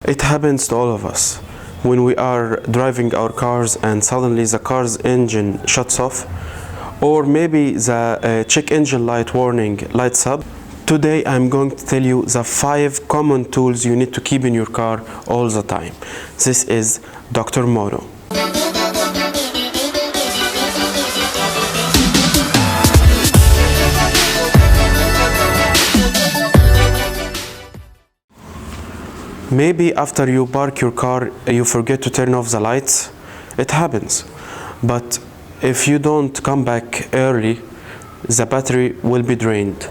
It happens to all of us when we are driving our cars and suddenly the car's engine shuts off, or maybe the check engine light warning lights up. Today I'm going to tell you the 5 common tools you need to keep in your car all the time. This is Dr. Moto. Maybe after you park your car, you forget to turn off the lights. It happens. But if you don't come back early, the battery will be drained.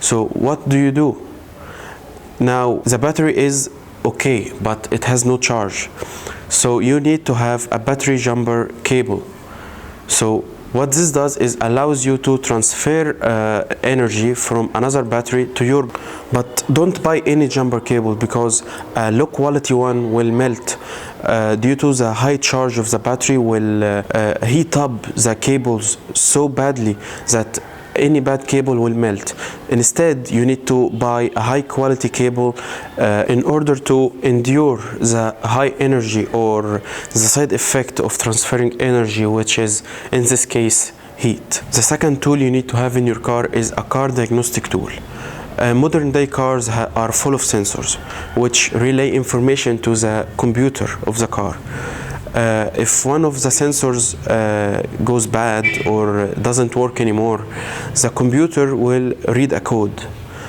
So what do? Now, the battery is okay, but it has no charge. So you need to have a battery jumper cable. So what this does is allows you to transfer energy from another battery to your, but don't buy any jumper cable because a low quality one will melt due to the high charge of the battery will heat up the cables so badly that any bad cable will melt. Instead, you need to buy a high quality cable in order to endure the high energy or the side effect of transferring energy, which is in this case heat. The second tool you need to have in your car is a car diagnostic tool. Modern day cars are full of sensors which relay information to the computer of the car. If one of the sensors goes bad or doesn't work anymore, the computer will read a code.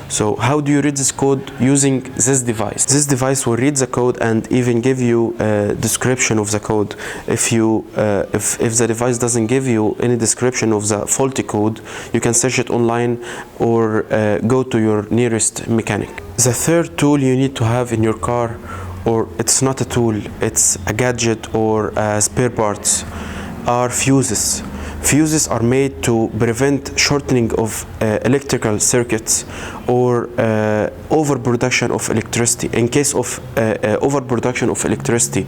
So how do you read this code? Using this device. This device will read the code and even give you a description of the code. If the device doesn't give you any description of the faulty code, you can search it online or go to your nearest mechanic. The third tool you need to have in your car, or it's not a tool, it's a gadget or spare parts, are fuses. Fuses are made to prevent shortening of electrical circuits or overproduction of electricity. In case of overproduction of electricity,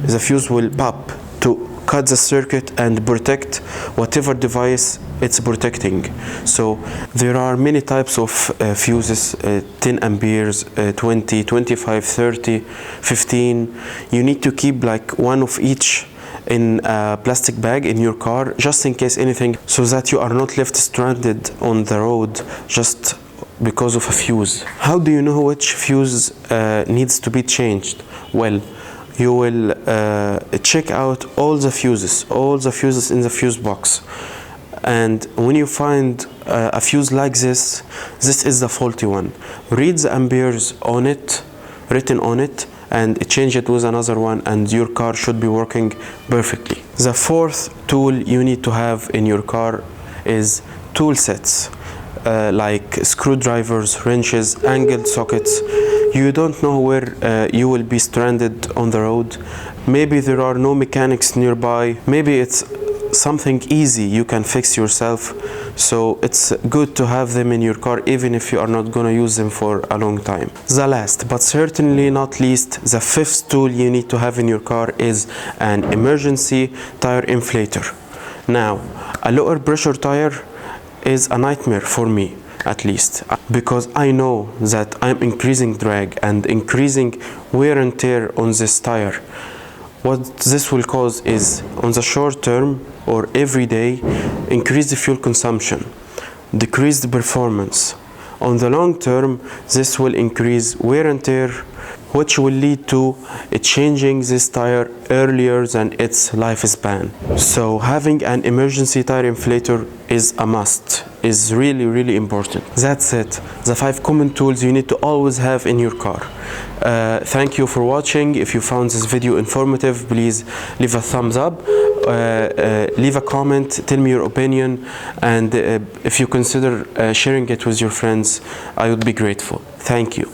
the fuse will pop to cut the circuit and protect whatever device it's protecting. So there are many types of fuses, 10 amperes, 20, 25, 30, 15. You need to keep like one of each in a plastic bag in your car just in case anything, so that you are not left stranded on the road just because of a fuse. How do you know which fuse needs to be changed? Well, you will check out all the fuses in the fuse box, and when you find a fuse like this is the faulty one. Read the amperes on it, written on it, and change it with another one, and your car should be working perfectly. The fourth tool you need to have in your car is tool sets, like screwdrivers, wrenches, angled sockets. You don't know where you will be stranded on the road. Maybe there are no mechanics nearby. Maybe it's something easy you can fix yourself. So it's good to have them in your car even if you are not going to use them for a long time. The last but certainly not least, the fifth tool you need to have in your car is an emergency tire inflator. Now, a lower pressure tire is a nightmare for me, at least, because I know that I'm increasing drag and increasing wear and tear on this tire. What this will cause is, on the short term or every day, increase the fuel consumption, decrease the performance. On the long term, this will increase wear and tear, which will lead to changing this tire earlier than its lifespan. So having an emergency tire inflator is a must, is really important. That's it, the 5 common tools you need to always have in your car. Thank you for watching. If you found this video informative, please leave a thumbs up, leave a comment, tell me your opinion, and if you consider sharing it with your friends, I would be grateful. Thank you.